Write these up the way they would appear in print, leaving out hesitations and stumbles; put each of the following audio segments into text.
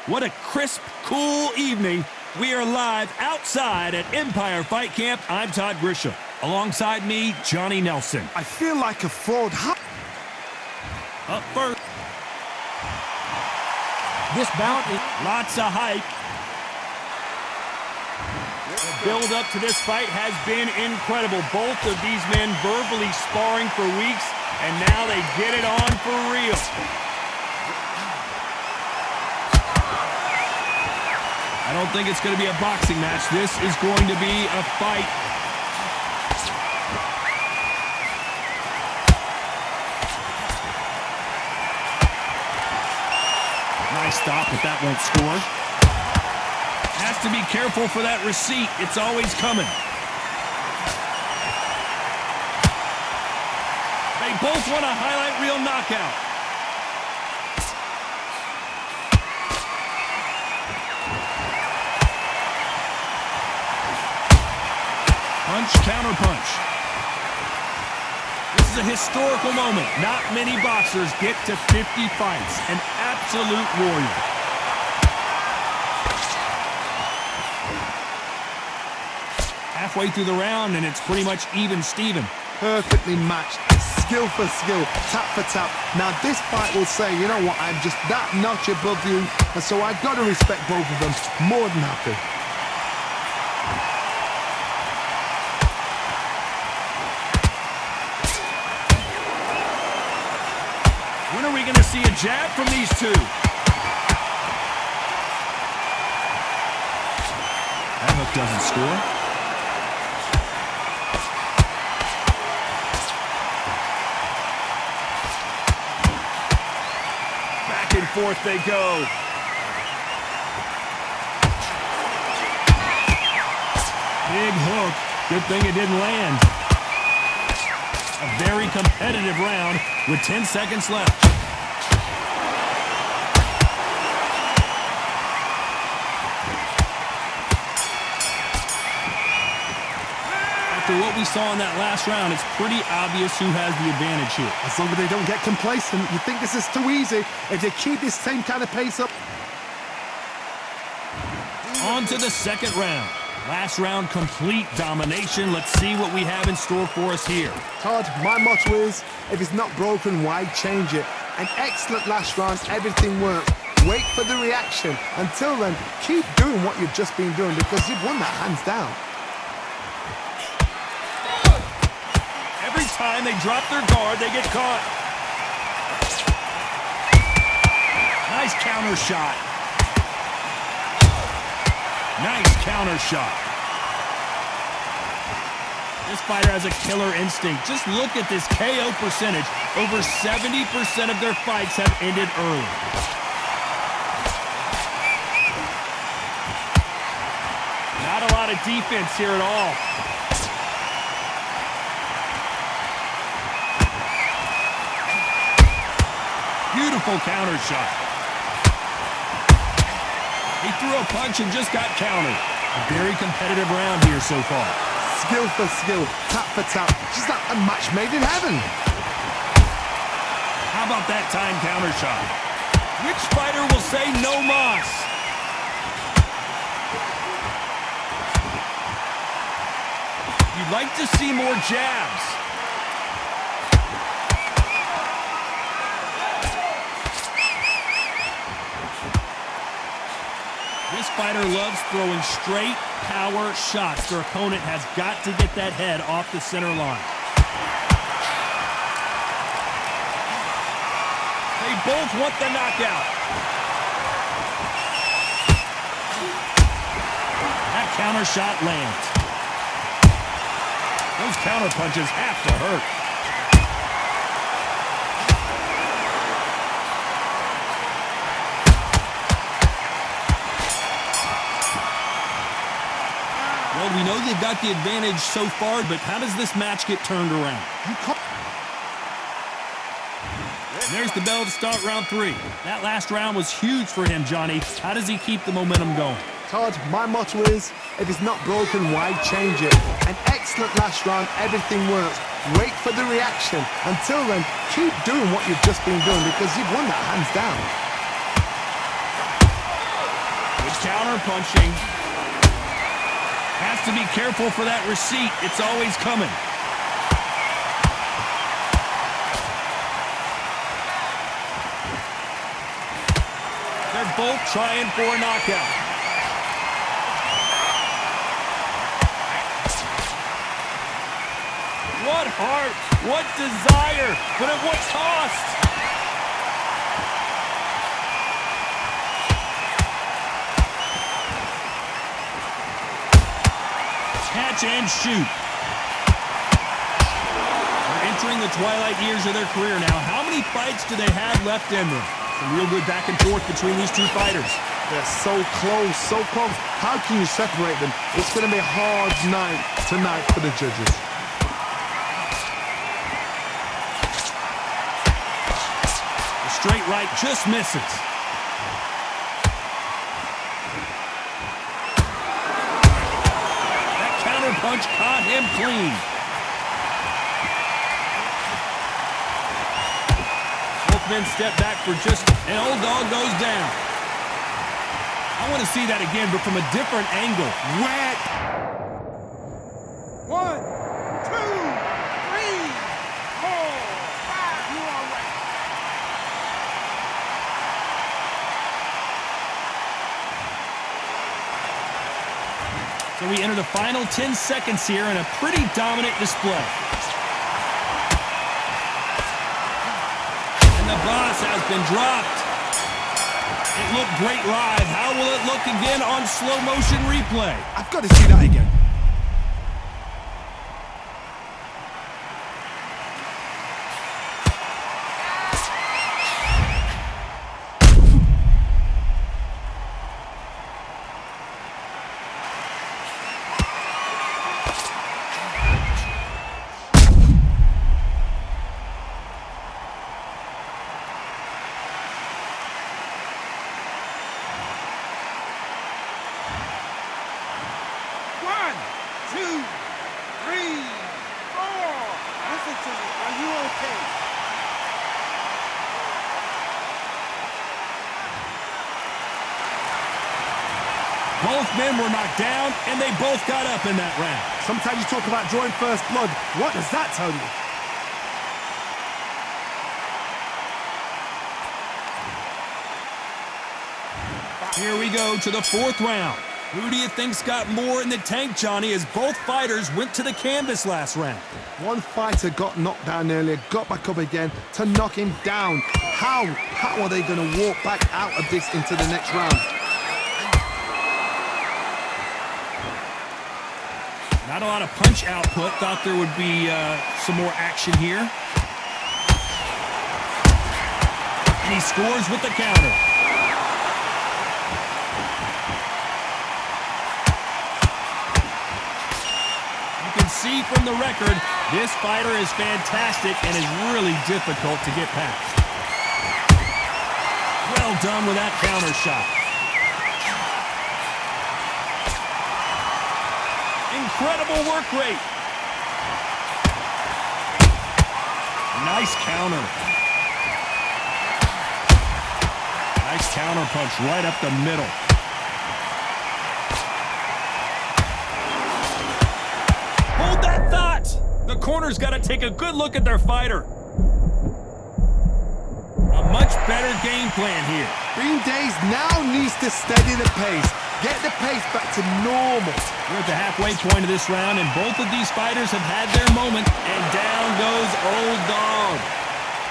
What a crisp, cool evening. We are live outside at Empire Fight Camp. I'm Todd Grisham. Alongside me, Johnny Nelson. I feel like a fraud. Up first. This bout is Lots of hype. The build up to this fight has been incredible. Both of these men verbally sparring for weeks, and now they get it on for real. I don't think it's going to be a boxing match. This is going to be a fight. Nice stop, but that won't score. Has to be careful for that receipt. It's always coming. They both want a highlight reel knockout. Punch, counter punch. This is a historical moment. Not many boxers get to 50 fights. An absolute warrior. Halfway through the round, and it's pretty much even-steven. Perfectly matched, skill for skill, tap for tap. Now this fight will say, you know what, I'm just that notch above you, and so I've got to respect both of them. More than happy. When are we going to see a jab from these two? That hook doesn't score. Back and forth they go. Big hook. Good thing it didn't land. A very competitive round with 10 seconds left. After what we saw in that last round, it's pretty obvious who has the advantage here. As long as they don't get complacent, you think this is too easy. If they keep this same kind of pace up. On to the second round. Last round, complete domination. Let's see what we have in store for us here. Todd, my motto is, if it's not broken, why change it? An excellent last round, everything worked. Wait for the reaction. Until then, keep doing what you've just been doing because you've won that hands down. Every time they drop their guard, they get caught. Nice counter shot. Nice counter shot. This fighter has a killer instinct. Just look at this KO percentage. Over 70% of their fights have ended early. Not a lot of defense here at all. Beautiful counter shot. He threw a punch and just got countered. A very competitive round here so far. Skill for skill, tap for tap. Just like a match made in heaven. How about that time counter shot? Which fighter will say no mas? You'd like to see more jabs. This fighter loves throwing straight power shots. Their opponent has got to get that head off the center line. They both want the knockout. That counter shot lands. Those counter punches have to hurt. Well, we know they've got the advantage so far, but how does this match get turned around? There's the bell to start round 3. That last round was huge for him, Johnny. How does he keep the momentum going? Todd, my motto is, if it's not broken, why change it? An excellent last round, everything works. Wait for the reaction. Until then, keep doing what you've just been doing because you've won that hands down. Counter-punching. Has to be careful for that receipt. It's always coming. They're both trying for a knockout. What heart, what desire, but at what cost? Catch and shoot. They're entering the twilight years of their career now. How many fights do they have left in them? Some real good back and forth between these two fighters. They're so close, so close. How can you separate them? It's going to be a hard night tonight for the judges. The straight right just misses. That counter punch caught him clean. Men step back for just an old dog goes down. I want to see that again, but from a different angle. Wet. 1, 2, 3, 4, 5. You all right? So we enter the final 10 seconds here in a pretty dominant display. The boss has been dropped. It looked great live. How will it look again on slow motion replay? I've got to see that again. Both men were knocked down, and they both got up in that round. Sometimes you talk about drawing first blood. What does that tell you? Here we go to the fourth round. Who do you think's got more in the tank, Johnny, as both fighters went to the canvas last round? One fighter got knocked down earlier, got back up again to knock him down. How are they going to walk back out of this into the next round? Not a lot of punch output. Thought there would be some more action here. And he scores with the counter. You can see from the record, this fighter is fantastic and is really difficult to get past. Well done with that counter shot. Incredible work rate. Nice counter. Nice counter punch right up the middle. Hold that thought. The corner's got to take a good look at their fighter. A much better game plan here. Bean Days now needs to steady the pace. Get the pace back to normal. We're at the halfway point of this round, and both of these fighters have had their moment, and down goes Old Dog.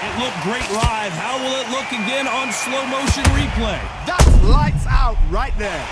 It looked great live. How will it look again on slow motion replay? That's lights out right there.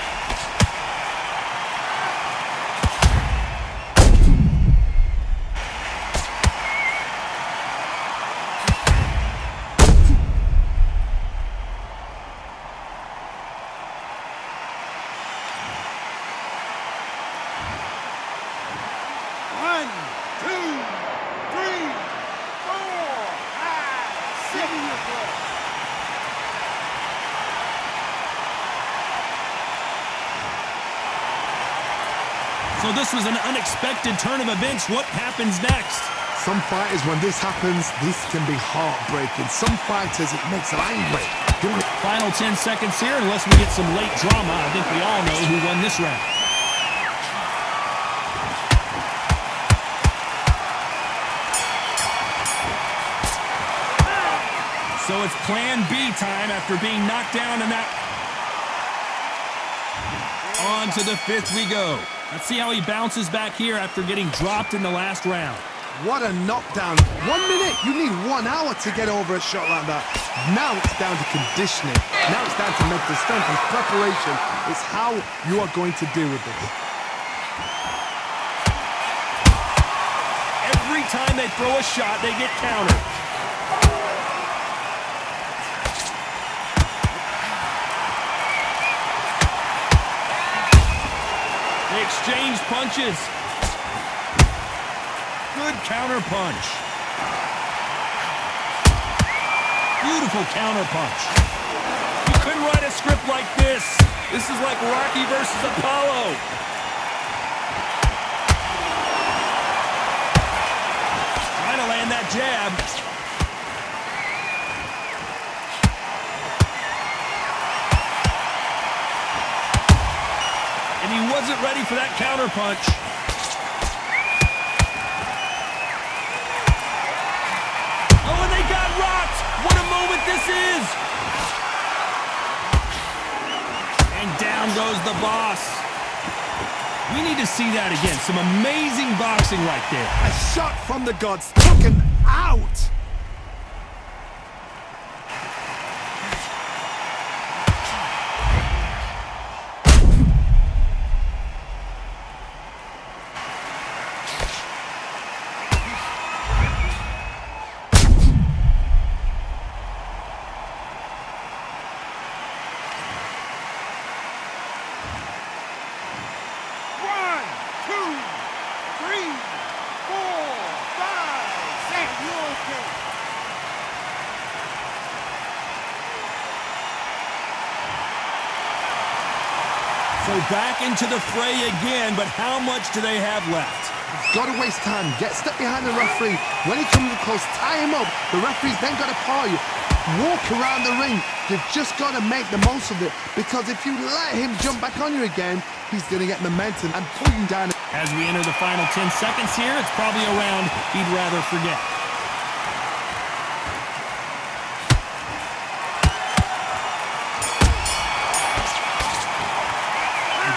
So this was an unexpected turn of events. What happens next? Some fighters, when this happens, this can be heartbreaking. Some fighters, it makes them angry. Do it. Final 10 seconds here, unless we get some late drama. I think we all know who won this round. So it's plan B time after being knocked down in that. On to the fifth we go. Let's see how he bounces back here after getting dropped in the last round. What a knockdown. 1 minute, you need 1 hour to get over a shot like that. Now it's down to conditioning. Now it's down to mental strength and preparation. It's how you are going to deal with this. Every time they throw a shot, they get countered. They exchange punches. Good counter punch. Beautiful counter punch. You couldn't write a script like this. This is like Rocky versus Apollo. Trying to land that jab. And he wasn't ready for that counter punch. Oh, and they got rocked. What a moment this is. And down goes the boss. We need to see that again. Some amazing boxing right there. A shot from the gods took him out. So back into the fray again, but how much do they have left? Got to waste time. Get step behind the referee. When he comes close, tie him up. The referee's then got to paw you. Walk around the ring. You've just got to make the most of it, because if you let him jump back on you again, he's going to get momentum and pull you down. As we enter the final 10 seconds here, it's probably a round he'd rather forget.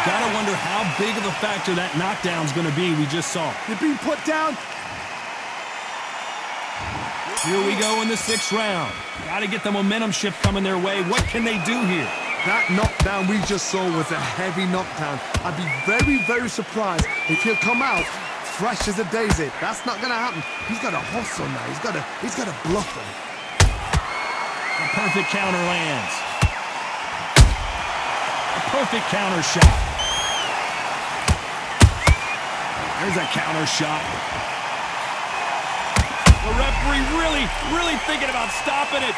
Gotta wonder how big of a factor that knockdown's gonna be we just saw. You're being put down. Here we go in the 6th round. Gotta get the momentum shift coming their way. What can they do here? That knockdown we just saw was a heavy knockdown. I'd be very, very surprised if he'll come out fresh as a daisy. That's not gonna happen. He's got to hustle now. He's got to bluff him. A perfect counter lands. A perfect counter shot. There's a counter shot. The referee really thinking about stopping it.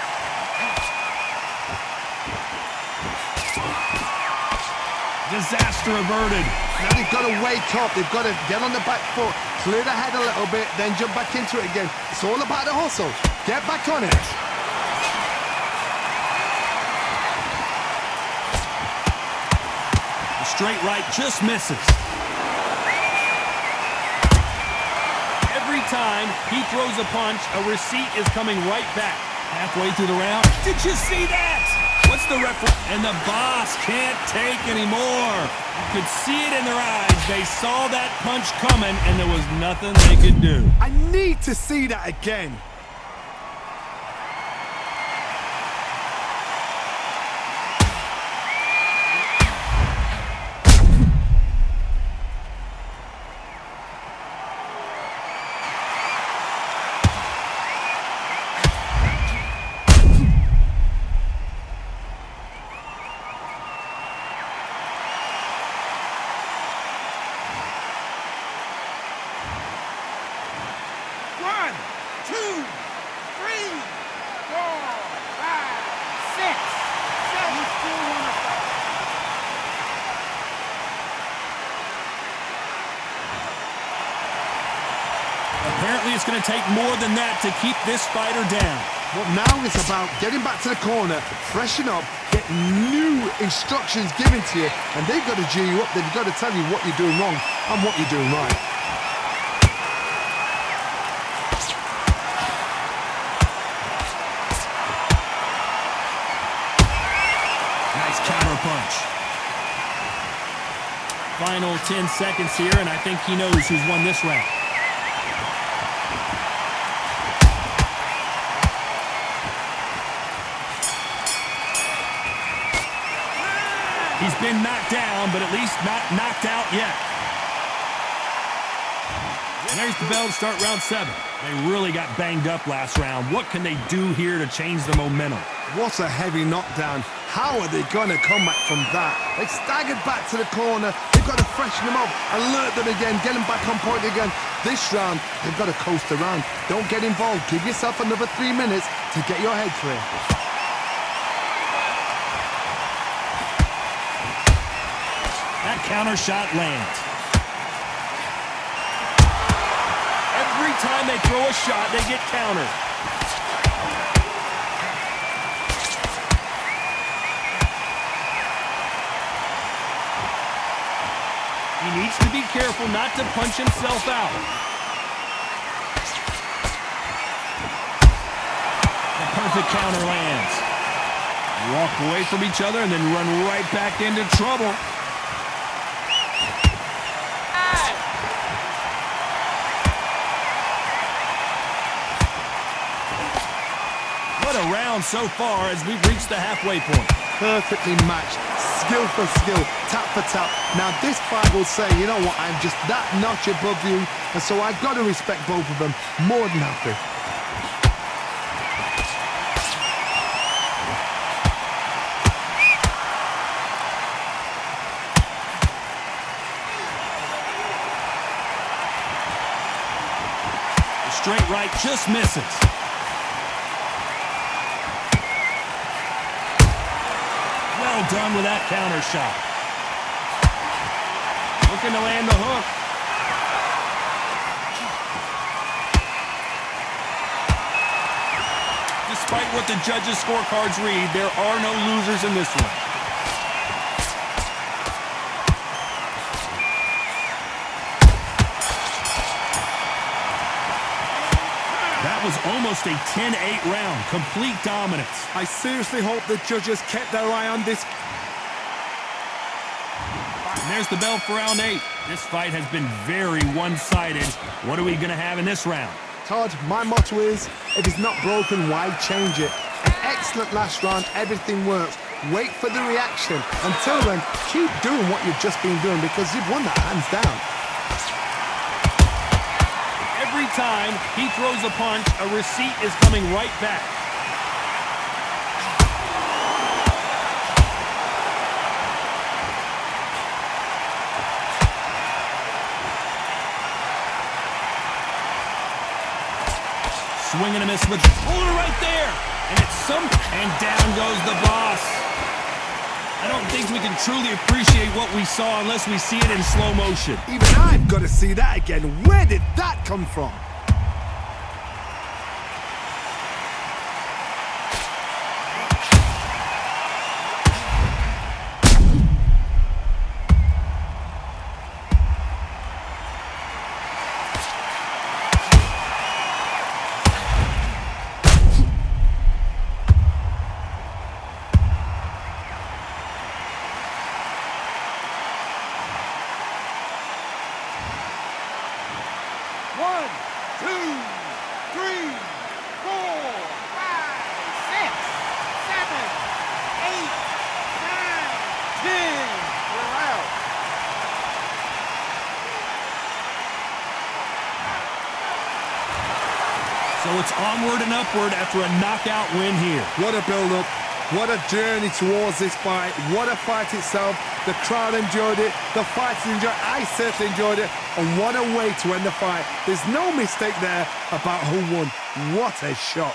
Disaster averted. Now they've got to wake up. They've got to get on the back foot, clear the head a little bit, then jump back into it again. It's all about the hustle. Get back on it. The straight right just misses. Every time he throws a punch, a receipt is coming right back. Halfway through the round. Did you see that? What's the referee? And the boss can't take anymore. You could see it in their eyes. They saw that punch coming, and there was nothing they could do. I need to see that again. One, two, going to take more than that to keep this fighter down. But now it's about getting back to the corner, freshen up, get new instructions given to you, and they've got to G you up. They've got to tell you what you're doing wrong and what you're doing right. Nice counter punch. Final 10 seconds here, and I think he knows who's won this round. He's been knocked down, but at least not knocked out yet. And there's the bell to start round 7. They really got banged up last round. What can they do here to change the momentum? What a heavy knockdown. How are they going to come back from that? They staggered back to the corner. They've got to freshen them up, alert them again, get them back on point again. This round, they've got to coast around. Don't get involved. Give yourself another 3 minutes to get your head clear. That counter shot lands. Every time they throw a shot, they get countered. He needs to be careful not to punch himself out. The perfect counter lands. Walk away from each other and then run right back into trouble. What a round so far as we've reached the halfway point. Perfectly matched, skill for skill, tap for tap. Now this fight will say, you know what, I'm just that notch above you, and so I've got to respect both of them more than happy. The straight right just misses. Well done with that counter shot. Looking to land the hook. Despite what the judges' scorecards read, there are no losers in this one. That was almost a 10-8 round, complete dominance. I seriously hope the judges kept their eye on this. And there's the bell for round 8. This fight has been very one-sided. What are we going to have in this round? Todd, my motto is, if it's not broken, why change it? An excellent last round, everything works. Wait for the reaction. Until then, keep doing what you've just been doing because you've won that hands down. Every time he throws a punch, a receipt is coming right back. Swing and a miss with puller right there. And it's and down goes the boss. I don't think we can truly appreciate what we saw unless we see it in slow motion. Even I've got to see that again. Where did that come from? One, two, three, 4, 5, 6, 7, 8, 9, 10. We're out. So it's onward and upward after a knockout win here. What a build-up. What a journey towards this fight. What a fight itself. The crowd enjoyed it. The fighters enjoyed it. I certainly enjoyed it. And what a way to end the fight. There's no mistake there about who won. What a shot.